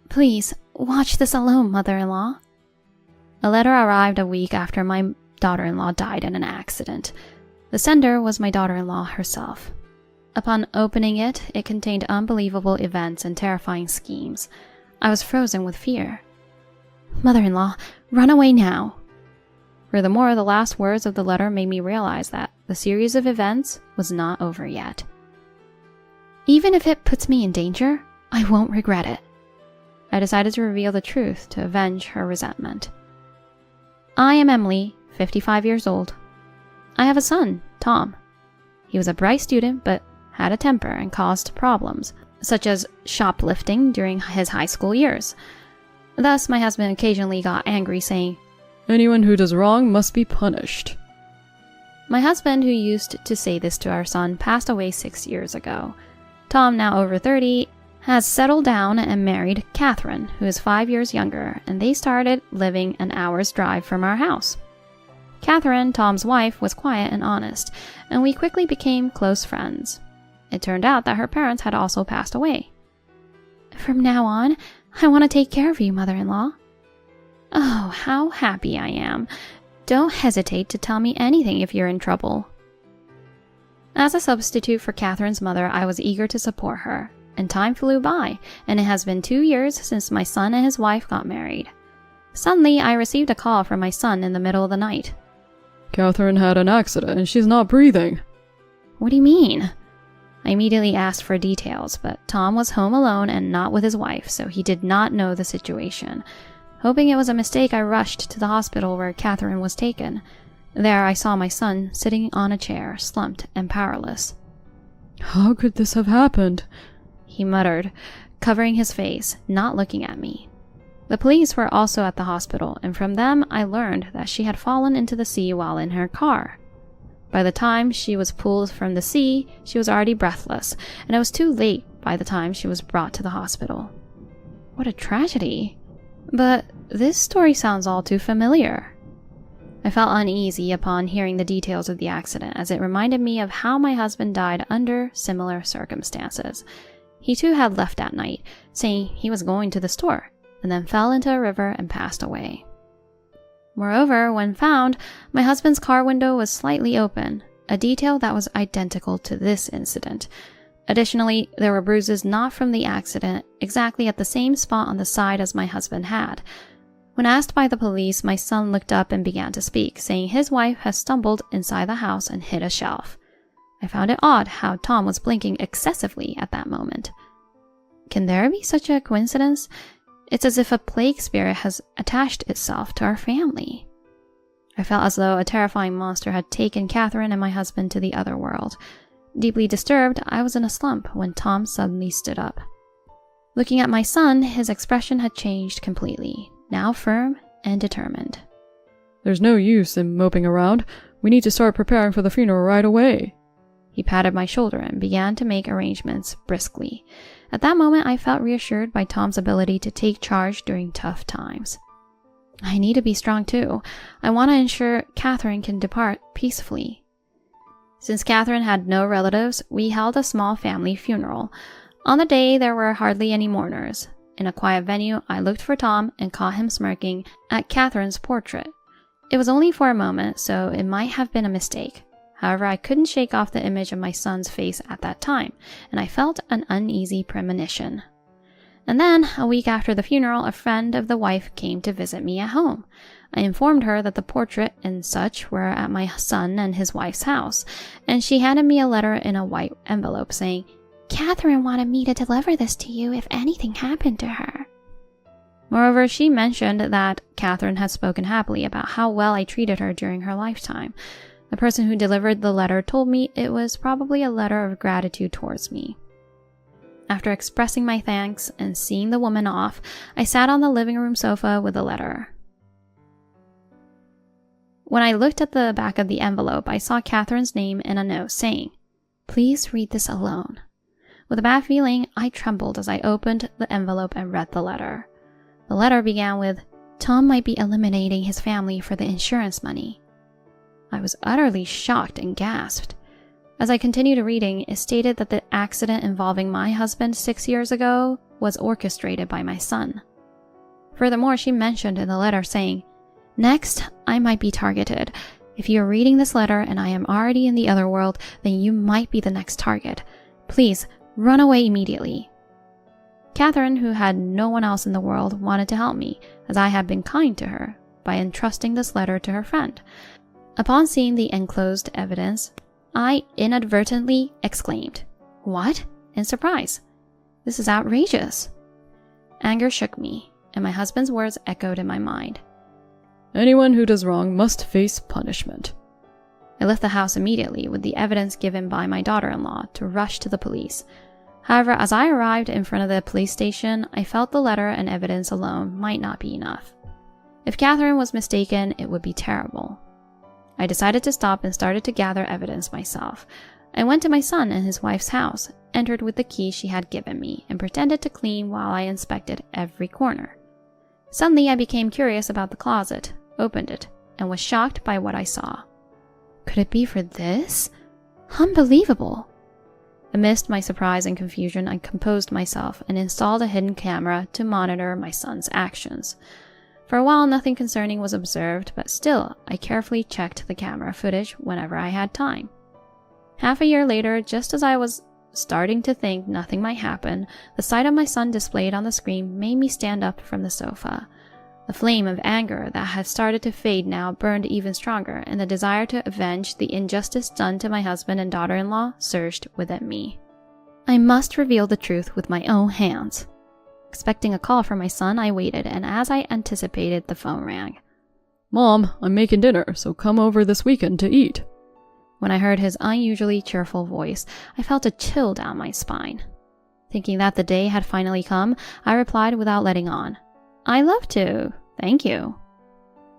Please, watch this alone, mother-in-law. A letter arrived a week after my daughter-in-law died in an accident. The sender was my daughter-in-law herself. Upon opening it, it contained unbelievable events and terrifying schemes. I was frozen with fear. Mother-in-law, run away now. Furthermore, the last words of the letter made me realize that the series of events was not over yet. Even if it puts me in danger, I won't regret it. I decided to reveal the truth to avenge her resentment. I am Emily, 55 years old. I have a son, Tom. He was a bright student but had a temper and caused problems, such as shoplifting during his high school years. Thus, my husband occasionally got angry, saying, "Anyone who does wrong must be punished." My husband, who used to say this to our son, passed away 6 years ago. Tom, now over 30, has settled down and married Catherine, who is 5 years younger, and they started living an hour's drive from our house. Catherine, Tom's wife, was quiet and honest, and we quickly became close friends. It turned out that her parents had also passed away. From now on, I want to take care of you, mother-in-law. Oh, how happy I am. Don't hesitate to tell me anything if you're in trouble. As a substitute for Catherine's mother, I was eager to support her, and time flew by, and it has been 2 years since my son and his wife got married. Suddenly, I received a call from my son in the middle of the night. "Catherine had an accident and she's not breathing." What do you mean? I immediately asked for details, but Tom was home alone and not with his wife, so he did not know the situation. Hoping it was a mistake, I rushed to the hospital where Catherine was taken. There I saw my son sitting on a chair, slumped and powerless. "How could this have happened?" he muttered, covering his face, not looking at me. The police were also at the hospital, and from them I learned that she had fallen into the sea while in her car. By the time she was pulled from the sea, she was already breathless, and it was too late by the time she was brought to the hospital. What a tragedy. But this story sounds all too familiar. I felt uneasy upon hearing the details of the accident, as it reminded me of how my husband died under similar circumstances. He too had left that night, saying he was going to the store, and then fell into a river and passed away. Moreover, when found, my husband's car window was slightly open, a detail that was identical to this incident. Additionally, there were bruises not from the accident, exactly at the same spot on the side as my husband had. When asked by the police, my son looked up and began to speak, saying his wife had stumbled inside the house and hit a shelf. I found it odd how Tom was blinking excessively at that moment. Can there be such a coincidence? It's as if a plague spirit has attached itself to our family. I felt as though a terrifying monster had taken Catherine and my husband to the other world. Deeply disturbed, I was in a slump when Tom suddenly stood up. Looking at my son, his expression had changed completely, now firm and determined. "There's no use in moping around. We need to start preparing for the funeral right away." He patted my shoulder and began to make arrangements briskly. At that moment, I felt reassured by Tom's ability to take charge during tough times. I need to be strong too. I want to ensure Catherine can depart peacefully. Since Catherine had no relatives, we held a small family funeral. On the day, there were hardly any mourners. In a quiet venue, I looked for Tom and caught him smirking at Catherine's portrait. It was only for a moment, so it might have been a mistake. However, I couldn't shake off the image of my son's face at that time, and I felt an uneasy premonition. And then, a week after the funeral, a friend of the wife came to visit me at home. I informed her that the portrait and such were at my son and his wife's house, and she handed me a letter in a white envelope saying, "Catherine wanted me to deliver this to you if anything happened to her." Moreover, she mentioned that Catherine had spoken happily about how well I treated her during her lifetime. The person who delivered the letter told me it was probably a letter of gratitude towards me. After expressing my thanks and seeing the woman off, I sat on the living room sofa with the letter. When I looked at the back of the envelope, I saw Catherine's name and a note saying, "Please read this alone." With a bad feeling, I trembled as I opened the envelope and read the letter. The letter began with, "Tom might be eliminating his family for the insurance money." I was utterly shocked and gasped. As I continued reading, it stated that the accident involving my husband 6 years ago was orchestrated by my son. Furthermore, she mentioned in the letter saying, "Next, I might be targeted. If you are reading this letter and I am already in the other world, then you might be the next target. Please, run away immediately." Catherine, who had no one else in the world, wanted to help me, as I had been kind to her, by entrusting this letter to her friend. Upon seeing the enclosed evidence, I inadvertently exclaimed, "What?" in surprise. "This is outrageous." Anger shook me, and my husband's words echoed in my mind. Anyone who does wrong must face punishment. I left the house immediately with the evidence given by my daughter-in-law to rush to the police. However, as I arrived in front of the police station, I felt the letter and evidence alone might not be enough. If Catherine was mistaken, it would be terrible. I decided to stop and started to gather evidence myself. I went to my son and his wife's house, entered with the key she had given me, and pretended to clean while I inspected every corner. Suddenly, I became curious about the closet, opened it, and was shocked by what I saw. Could it be for this? Unbelievable! Amidst my surprise and confusion, I composed myself and installed a hidden camera to monitor my son's actions. For a while, nothing concerning was observed, but still, I carefully checked the camera footage whenever I had time. Half a year later, just as I was starting to think nothing might happen, the sight of my son displayed on the screen made me stand up from the sofa. The flame of anger that had started to fade now burned even stronger, and the desire to avenge the injustice done to my husband and daughter-in-law surged within me. I must reveal the truth with my own hands. Expecting a call from my son, I waited, and as I anticipated, the phone rang. "Mom, I'm making dinner, so come over this weekend to eat." When I heard his unusually cheerful voice, I felt a chill down my spine. Thinking that the day had finally come, I replied without letting on, "I'd love to, thank you."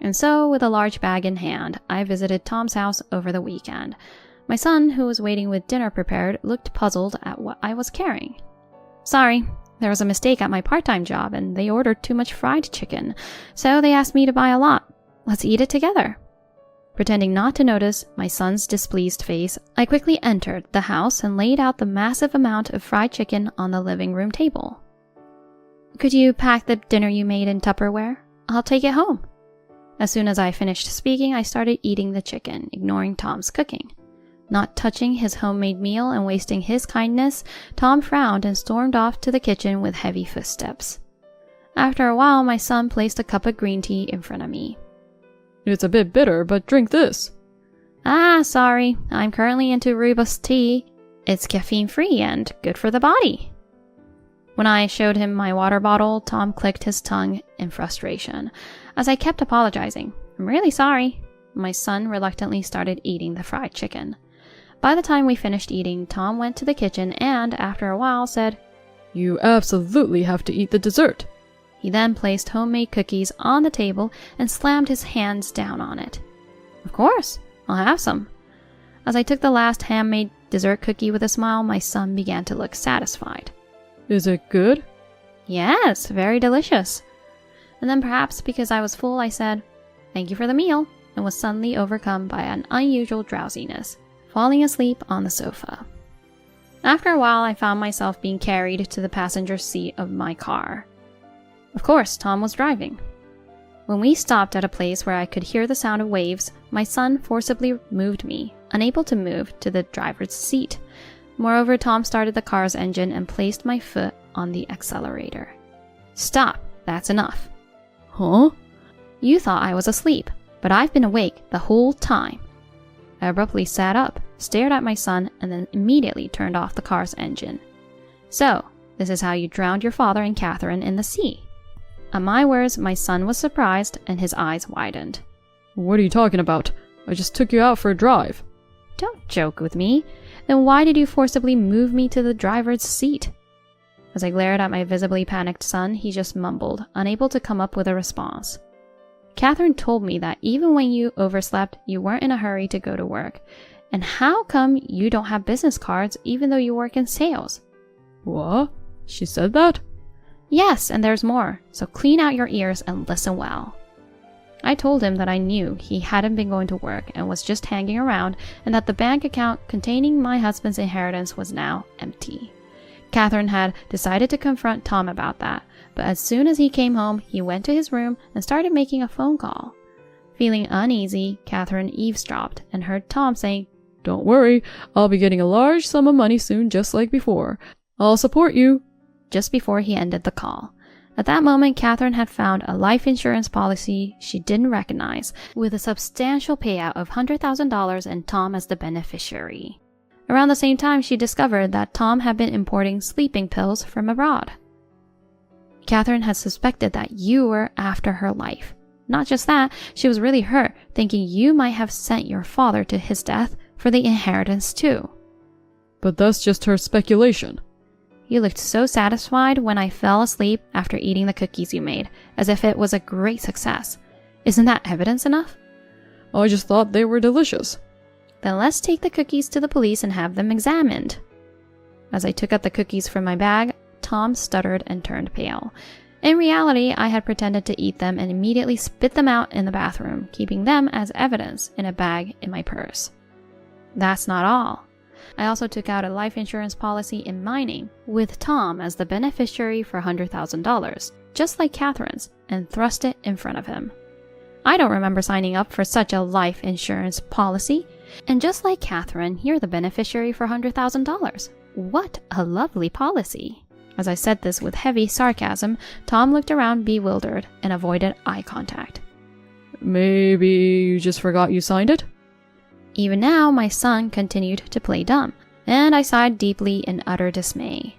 And so, with a large bag in hand, I visited Tom's house over the weekend. My son, who was waiting with dinner prepared, looked puzzled at what I was carrying. "Sorry, there was a mistake at my part-time job and they ordered too much fried chicken, so they asked me to buy a lot. Let's eat it together." Pretending not to notice my son's displeased face, I quickly entered the house and laid out the massive amount of fried chicken on the living room table. "Could you pack the dinner you made in Tupperware? I'll take it home." As soon as I finished speaking, I started eating the chicken, ignoring Tom's cooking. Not touching his homemade meal and wasting his kindness, Tom frowned and stormed off to the kitchen with heavy footsteps. After a while, my son placed a cup of green tea in front of me. "It's a bit bitter, but drink this." "Ah, sorry. I'm currently into rooibos tea. It's caffeine-free and good for the body." When I showed him my water bottle, Tom clicked his tongue in frustration. As I kept apologizing, "I'm really sorry," my son reluctantly started eating the fried chicken. By the time we finished eating, Tom went to the kitchen and, after a while, said, "You absolutely have to eat the dessert." He then placed homemade cookies on the table and slammed his hands down on it. "Of course, I'll have some." As I took the last handmade dessert cookie with a smile, my son began to look satisfied. "Is it good?" "Yes, very delicious." And then perhaps because I was full, I said, "Thank you for the meal," and was suddenly overcome by an unusual drowsiness, falling asleep on the sofa. After a while, I found myself being carried to the passenger seat of my car. Of course, Tom was driving. When we stopped at a place where I could hear the sound of waves, my son forcibly moved me, unable to move, to the driver's seat. Moreover, Tom started the car's engine and placed my foot on the accelerator. "Stop, that's enough." "Huh?" "You thought I was asleep, but I've been awake the whole time." I abruptly sat up, stared at my son, and then immediately turned off the car's engine. "So, this is how you drowned your father and Catherine in the sea." At my words, my son was surprised and his eyes widened. "What are you talking about? I just took you out for a drive." "Don't joke with me. Then why did you forcibly move me to the driver's seat?" As I glared at my visibly panicked son, he just mumbled, unable to come up with a response. "Catherine told me that even when you overslept, you weren't in a hurry to go to work. And how come you don't have business cards even though you work in sales?" "What? She said that?" "Yes, and there's more, so clean out your ears and listen well." I told him that I knew he hadn't been going to work and was just hanging around, and that the bank account containing my husband's inheritance was now empty. Catherine had decided to confront Tom about that, but as soon as he came home, he went to his room and started making a phone call. Feeling uneasy, Catherine eavesdropped and heard Tom saying, "Don't worry, I'll be getting a large sum of money soon just like before. I'll support you," just before he ended the call. At that moment, Catherine had found a life insurance policy she didn't recognize, with a substantial payout of $100,000 and Tom as the beneficiary. Around the same time, she discovered that Tom had been importing sleeping pills from abroad. Catherine had suspected that you were after her life. Not just that, she was really hurt, thinking you might have sent your father to his death for the inheritance too. "But that's just her speculation." You looked so satisfied when I fell asleep after eating the cookies you made, as if it was a great success. Isn't that evidence enough? "I just thought they were delicious." "Then let's take the cookies to the police and have them examined." As I took out the cookies from my bag, Tom stuttered and turned pale. In reality, I had pretended to eat them and immediately spit them out in the bathroom, keeping them as evidence in a bag in my purse. That's not all. I also took out a life insurance policy in my name, with Tom as the beneficiary for $100,000, just like Catherine's, and thrust it in front of him. I don't remember signing up for such a life insurance policy, and just like Catherine, you're the beneficiary for $100,000. What a lovely policy. As I said this with heavy sarcasm, Tom looked around bewildered and avoided eye contact. "Maybe you just forgot you signed it?" Even now, my son continued to play dumb, and I sighed deeply in utter dismay.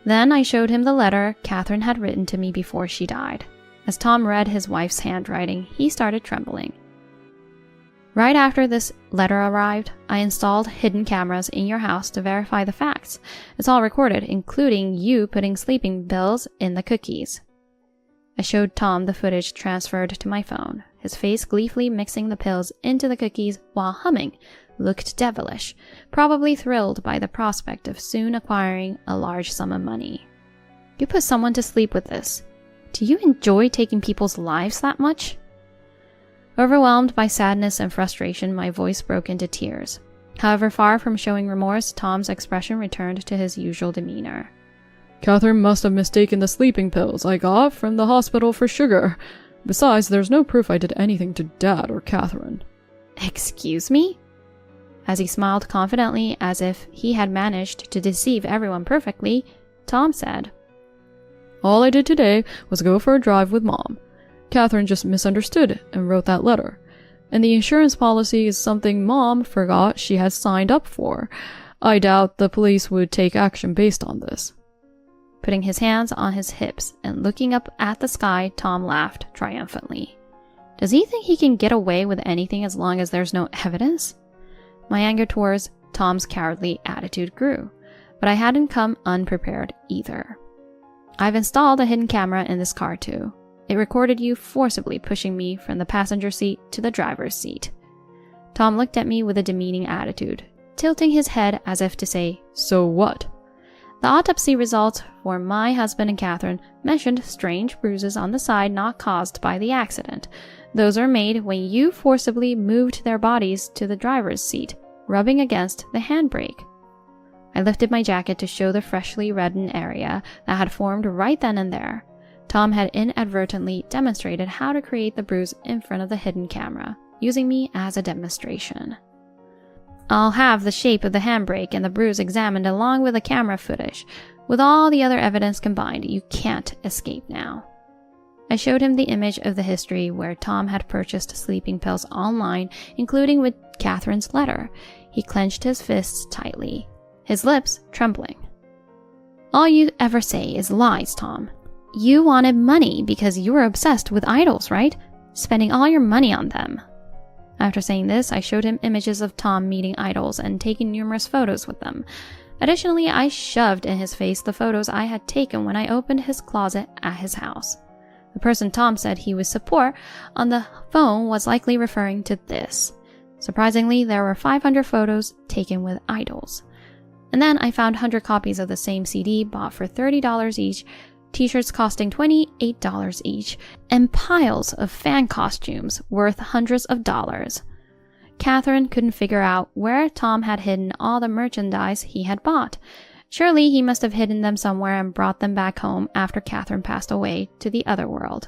Then I showed him the letter Catherine had written to me before she died. As Tom read his wife's handwriting, he started trembling. Right after this letter arrived, I installed hidden cameras in your house to verify the facts. It's all recorded, including you putting sleeping pills in the cookies. I showed Tom the footage transferred to my phone, his face gleefully mixing the pills into the cookies while humming, looked devilish, probably thrilled by the prospect of soon acquiring a large sum of money. You put someone to sleep with this. Do you enjoy taking people's lives that much? Overwhelmed by sadness and frustration, my voice broke into tears. However, far from showing remorse, Tom's expression returned to his usual demeanor. "Catherine must have mistaken the sleeping pills I got from the hospital for sugar. Besides, there's no proof I did anything to Dad or Catherine." Excuse me? As he smiled confidently as if he had managed to deceive everyone perfectly, Tom said, "All I did today was go for a drive with Mom. Catherine just misunderstood and wrote that letter. And the insurance policy is something Mom forgot she had signed up for. I doubt the police would take action based on this." Putting his hands on his hips and looking up at the sky, Tom laughed triumphantly. Does he think he can get away with anything as long as there's no evidence? My anger towards Tom's cowardly attitude grew, but I hadn't come unprepared either. I've installed a hidden camera in this car too. It recorded you forcibly pushing me from the passenger seat to the driver's seat. Tom looked at me with a demeaning attitude, tilting his head as if to say, "So what?" The autopsy results for my husband and Catherine mentioned strange bruises on the side not caused by the accident. Those are made when you forcibly moved their bodies to the driver's seat, rubbing against the handbrake. I lifted my jacket to show the freshly reddened area that had formed right then and there. Tom had inadvertently demonstrated how to create the bruise in front of the hidden camera, using me as a demonstration. I'll have the shape of the handbrake and the bruise examined along with the camera footage. With all the other evidence combined, you can't escape now. I showed him the image of the history where Tom had purchased sleeping pills online, including with Catherine's letter. He clenched his fists tightly, his lips trembling. "All you ever say is lies, Tom. You wanted money because you were obsessed with idols, right? Spending all your money on them." After saying this, I showed him images of Tom meeting idols and taking numerous photos with them. Additionally, I shoved in his face the photos I had taken when I opened his closet at his house. The person Tom said he would support on the phone was likely referring to this. Surprisingly, there were 500 photos taken with idols. And then I found 100 copies of the same CD bought for $30 each, t-shirts costing $28 each, and piles of fan costumes worth hundreds of dollars. Catherine couldn't figure out where Tom had hidden all the merchandise he had bought. Surely he must have hidden them somewhere and brought them back home after Catherine passed away to the other world.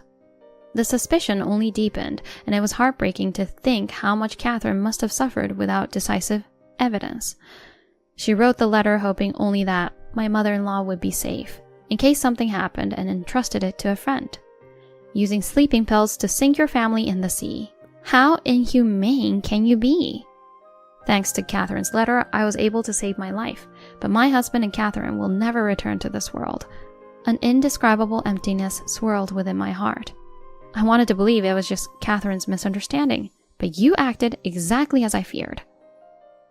The suspicion only deepened, and it was heartbreaking to think how much Catherine must have suffered without decisive evidence. She wrote the letter hoping only that my mother-in-law would be safe, in case something happened, and entrusted it to a friend. Using sleeping pills to sink your family in the sea. How inhumane can you be? Thanks to Catherine's letter, I was able to save my life, but my husband and Catherine will never return to this world. An indescribable emptiness swirled within my heart. I wanted to believe it was just Catherine's misunderstanding, but you acted exactly as I feared.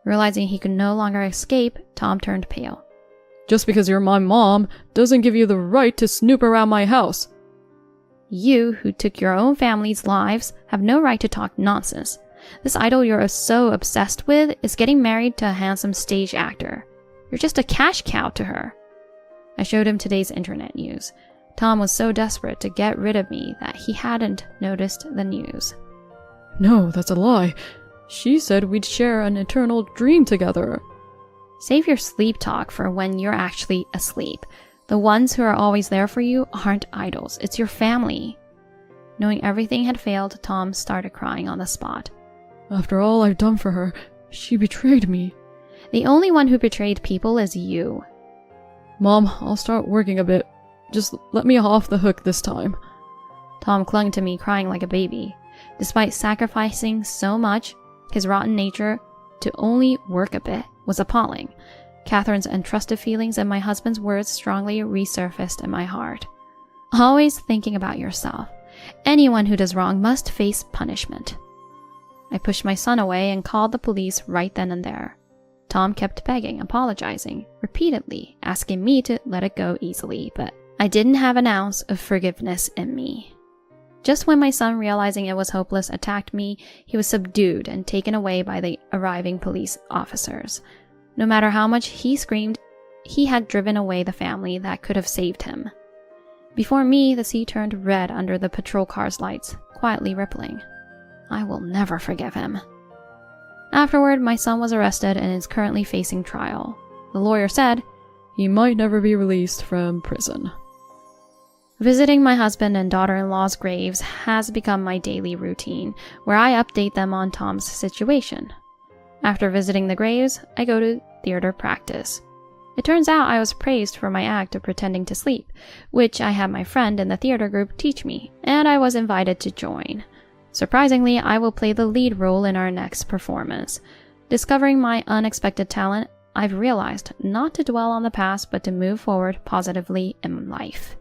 Realizing he could no longer escape, Tom turned pale. Just because you're my mom doesn't give you the right to snoop around my house. You, who took your own family's lives, have no right to talk nonsense. This idol you're so obsessed with is getting married to a handsome stage actor. You're just a cash cow to her. I showed him today's internet news. Tom was so desperate to get rid of me that he hadn't noticed the news. No, that's a lie. She said we'd share an eternal dream together. Save your sleep talk for when you're actually asleep. The ones who are always there for you aren't idols, it's your family. Knowing everything had failed, Tom started crying on the spot. After all I've done for her, she betrayed me. The only one who betrayed people is you. Mom, I'll start working a bit. Just let me off the hook this time. Tom clung to me, crying like a baby. Despite sacrificing so much, his rotten nature to only work a bit was appalling. Catherine's entrusted feelings and my husband's words strongly resurfaced in my heart. Always thinking about yourself. Anyone who does wrong must face punishment. I pushed my son away and called the police right then and there. Tom kept begging, apologizing, repeatedly, asking me to let it go easily, but I didn't have an ounce of forgiveness in me. Just when my son, realizing it was hopeless, attacked me, he was subdued and taken away by the arriving police officers. No matter how much he screamed, he had driven away the family that could have saved him. Before me, the sea turned red under the patrol car's lights, quietly rippling. I will never forgive him. Afterward, my son was arrested and is currently facing trial. The lawyer said, he might never be released from prison. Visiting my husband and daughter-in-law's graves has become my daily routine, where I update them on Tom's situation. After visiting the graves, I go to theater practice. It turns out I was praised for my act of pretending to sleep, which I had my friend in the theater group teach me, and I was invited to join. Surprisingly, I will play the lead role in our next performance. Discovering my unexpected talent, I've realized not to dwell on the past but to move forward positively in life.